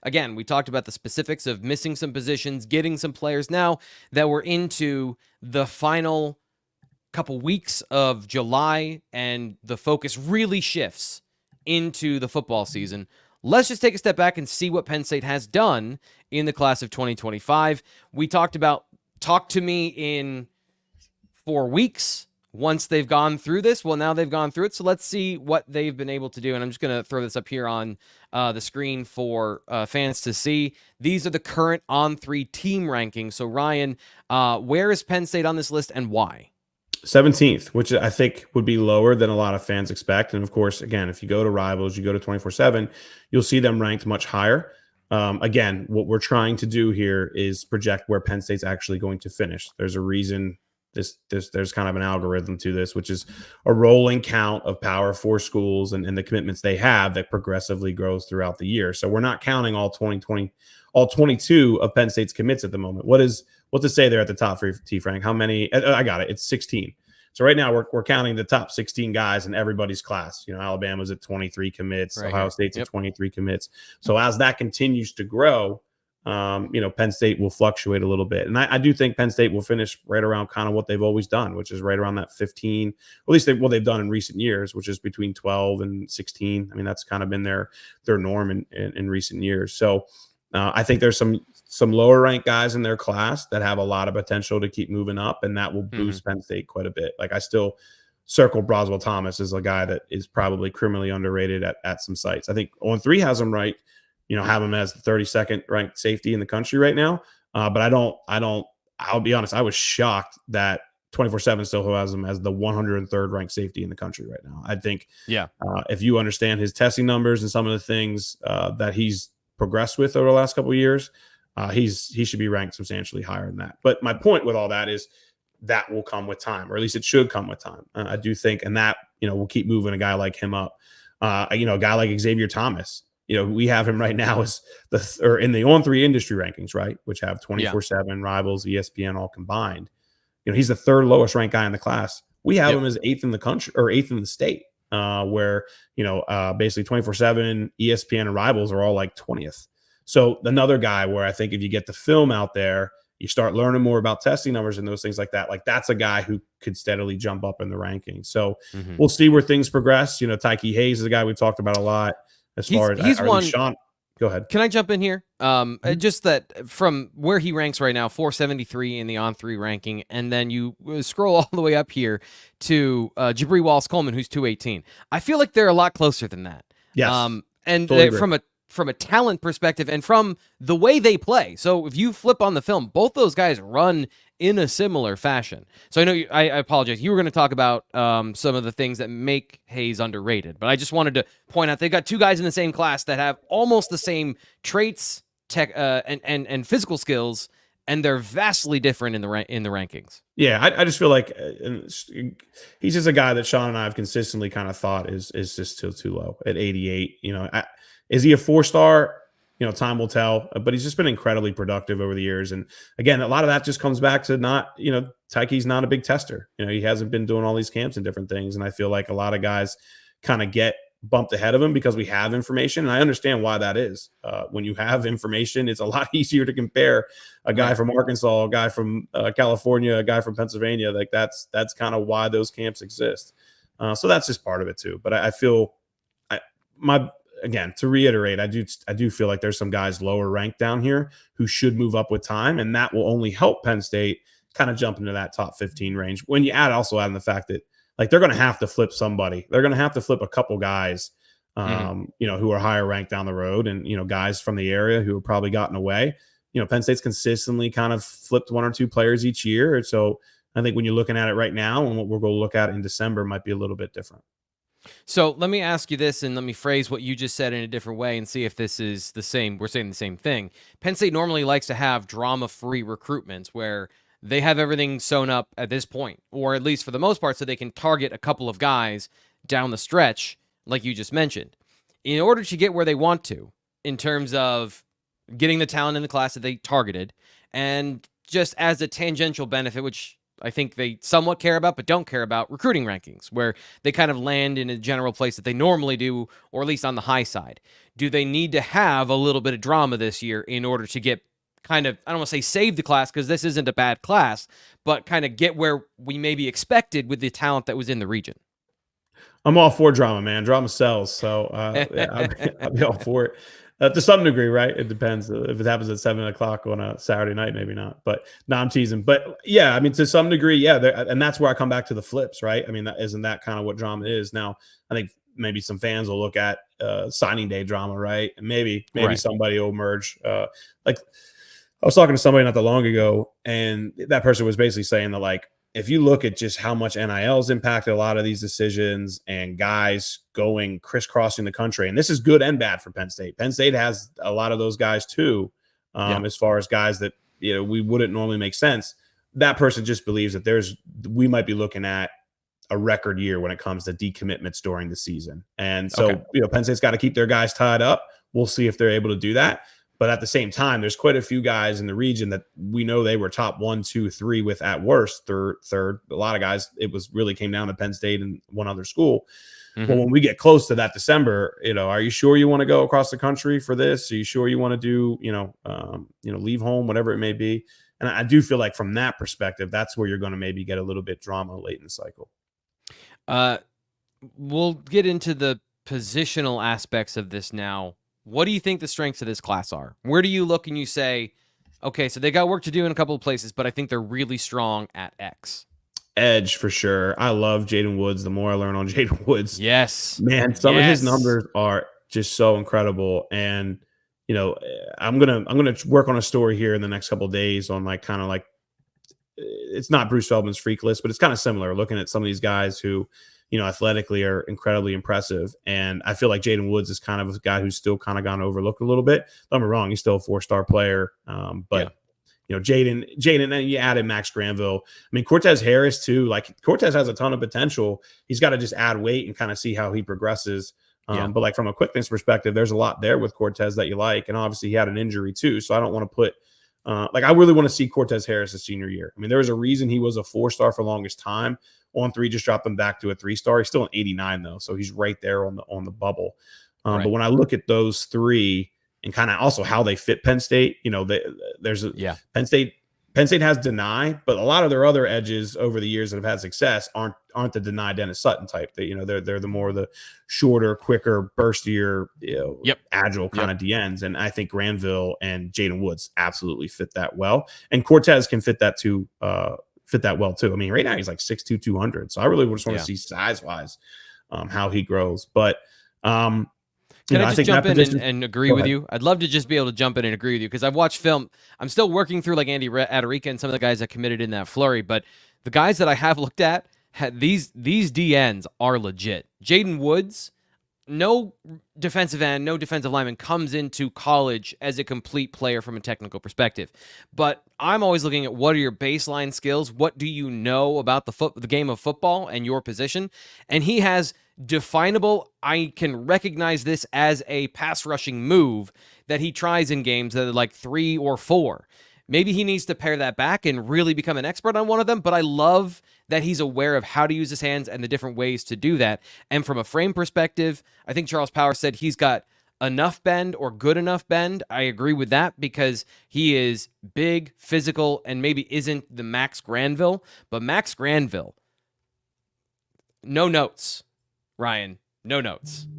again, we talked about the specifics of missing some positions, getting some players. Now that we're into the final couple weeks of July and the focus really shifts into the football season, let's just take a step back and see what Penn State has done in the class of 2025. We talked about talk to me in 4 weeks once they've gone through this. Well, now they've gone through it, so let's see what they've been able to do. And I'm just going to throw this up here on the screen for fans to see. These are the current On3 team rankings. So, Ryan, where is Penn State on this list and why? 17th, which I think would be lower than a lot of fans expect. And of course, again, if you go to Rivals, you go to 24/7, you'll see them ranked much higher. Again, what we're trying to do here is project where Penn State's actually going to finish. There's a reason there's kind of an algorithm to this, which is a rolling count of Power 4 schools and the commitments they have that progressively grows throughout the year. So we're not counting all 22 of Penn State's commits at the moment. What's to say there at the top for T. Frank? How many? I got it. It's 16. So right now we're counting the top 16 guys in everybody's class. Alabama's at 23 commits, right. Ohio State's at 23 commits. So as that continues to grow, Penn State will fluctuate a little bit. And I do think Penn State will finish right around kind of what they've always done, which is right around that 15, at least what they've done in recent years, which is between 12 and 16. I mean, that's kind of been their norm in recent years. So I think there's some lower ranked guys in their class that have a lot of potential to keep moving up, and that will boost Penn State quite a bit. Like, I still circle Broswell Thomas as a guy that is probably criminally underrated at some sites. I think On3 has him right, have him as the 32nd ranked safety in the country right now. But I'll be honest, I was shocked that 24/7 still has him as the 103rd ranked safety in the country right now. I think, if you understand his testing numbers and some of the things that he's progressed with over the last couple of years, he should be ranked substantially higher than that. But my point with all that is that will come with time, or at least it should come with time. I do think, and that, we'll keep moving a guy like him up. A guy like Xavier Thomas, we have him right now as in the On3 industry rankings, right, which have 24/7, Rivals, ESPN all combined. He's the third lowest ranked guy in the class. We have him as 8th in the country, or 8th in the state, where basically 24/7, ESPN, and Rivals are all like 20th. So another guy where I think if you get the film out there, you start learning more about testing numbers and those things like that. Like, that's a guy who could steadily jump up in the rankings. So we'll see where things progress. Tyke Hayes is a guy we talked about a lot. As far as he's one. Sean, go ahead. Can I jump in here? Just that from where he ranks right now, 473 in the On3 ranking, and then you scroll all the way up here to Jabri Wallace-Coleman, who's 218. I feel like they're a lot closer than that. Yes, and totally from a talent perspective and from the way they play. So if you flip on the film, both those guys run in a similar fashion. So I know I apologize. You were going to talk about some of the things that make Hayes underrated, but I just wanted to point out they've got two guys in the same class that have almost the same traits, tech, and physical skills, and they're vastly different in the rankings. Yeah, I just feel like he's just a guy that Sean and I have consistently kind of thought is just still too low at 88. Is he a 4-star? Time will tell, but he's just been incredibly productive over the years. And again, a lot of that just comes back to Tyke's not a big tester. He hasn't been doing all these camps and different things. And I feel like a lot of guys kind of get bumped ahead of him because we have information. And I understand why that is. When you have information, it's a lot easier to compare a guy from Arkansas, a guy from California, a guy from Pennsylvania. Like, that's kind of why those camps exist. So that's just part of it too. But I feel again, to reiterate, I do feel like there's some guys lower ranked down here who should move up with time, and that will only help Penn State kind of jump into that top 15 range. When you also add in the fact that, like, they're going to have to flip somebody. They're going to have to flip a couple guys, who are higher ranked down the road, and guys from the area who have probably gotten away. Penn State's consistently kind of flipped one or two players each year, so I think when you're looking at it right now and what we're going to look at in December might be a little bit different. So let me ask you this, and let me phrase what you just said in a different way and see if this is the same. We're saying the same thing. Penn State normally likes to have drama-free recruitments where they have everything sewn up at this point, or at least for the most part, so they can target a couple of guys down the stretch, like you just mentioned. In order to get where they want to, in terms of getting the talent in the class that they targeted, and just as a tangential benefit, which I think they somewhat care about, but don't care about, recruiting rankings, where they kind of land in a general place that they normally do, or at least on the high side. do they need to have a little bit of drama this year in order to get kind of, I don't want to say save the class because this isn't a bad class, but kind of get where we maybe expected with the talent that was in the region? I'm all for drama, man. Drama sells. So yeah, I'll be all for it. To some degree, right? It depends. If it happens at 7 o'clock on a Saturday night, maybe not. But no, I'm teasing. But yeah, I mean, to some degree, yeah. And that's where I come back to the flips, right? I mean, isn't that kind of what drama is? Now, I think maybe some fans will look at signing day drama, right? And maybe Right. somebody will emerge. Like I was talking to somebody not that long ago, and that person was basically saying that, like, if you look at just how much NIL's impacted a lot of these decisions and guys going crisscrossing the country, and this is good and bad for Penn State. Penn State has a lot of those guys too, Yeah. as far as guys that we wouldn't normally make sense. That person just believes that we might be looking at a record year when it comes to decommitments during the season, and so Okay. Penn State's got to keep their guys tied up. We'll see if they're able to do that. But at the same time, there's quite a few guys in the region that we know they were top 1, 2, 3 with at worst third. A lot of guys, it was really came down to Penn State and one other school. Well, when we get close to that December, are you sure you want to go across the country for this? Are you sure you want to do, leave home, whatever it may be? And I do feel like from that perspective, that's where you're going to maybe get a little bit drama late in the cycle. We'll get into the positional aspects of this now. What do you think the strengths of this class are? Where do you look and you say, okay, so they got work to do in a couple of places, but I think they're really strong at X? Edge for sure. I love Jaden Woods. The more I learn on Jaden Woods, Yes. man, some of his numbers are just so incredible. And I'm gonna work on a story here in the next couple of days on it's not Bruce Feldman's freak list, but it's kind of similar. Looking at some of these guys who athletically are incredibly impressive. And I feel like Jaden Woods is kind of a guy who's still kind of gone overlooked a little bit. Don't get me wrong, he's still a 4-star player. But Jaden, and you added Max Granville. I mean, Cortez Harris too. Like Cortez has a ton of potential. He's got to just add weight and kind of see how he progresses. But like from a quickness perspective, there's a lot there with Cortez that you like. And obviously he had an injury too. So I don't want to put I really want to see Cortez Harris a senior year. I mean, there was a reason he was a 4-star for the longest time. On 3 just dropped him back to a 3-star. He's still an 89 though, so he's right there on the bubble. Right. But when I look at those 3 and kind of also how they fit Penn State, Penn State has Deny, but a lot of their other edges over the years that have had success aren't the Deny Dennis Sutton type. They're the more the shorter, quicker, burstier, agile kind of DNs. And I think Granville and Jaden Woods absolutely fit that well, and Cortez can fit that too. Fit that well too. I mean, right now he's like 6'2", 200. So I really just want to see size wise how he grows. But can I just jump in and agree with you? I'd love to just be able to jump in and agree with you because I've watched film. I'm still working through like Randy Adirika and some of the guys that committed in that flurry, but the guys that I have looked at these DNs are legit. Jaden Woods, no defensive end, no defensive lineman comes into college as a complete player from a technical perspective. But I'm always looking at what are your baseline skills? What do you know about the game of football and your position? And he has definable, I can recognize this as a pass rushing move that he tries in games that are like 3 or 4. Maybe he needs to pare that back and really become an expert on one of them, but I love that he's aware of how to use his hands and the different ways to do that. And from a frame perspective, I think Charles Power said he's got enough bend or good enough bend. I agree with that because he is big, physical, and maybe isn't the Max Granville, but Max Granville, no notes, Ryan, no notes.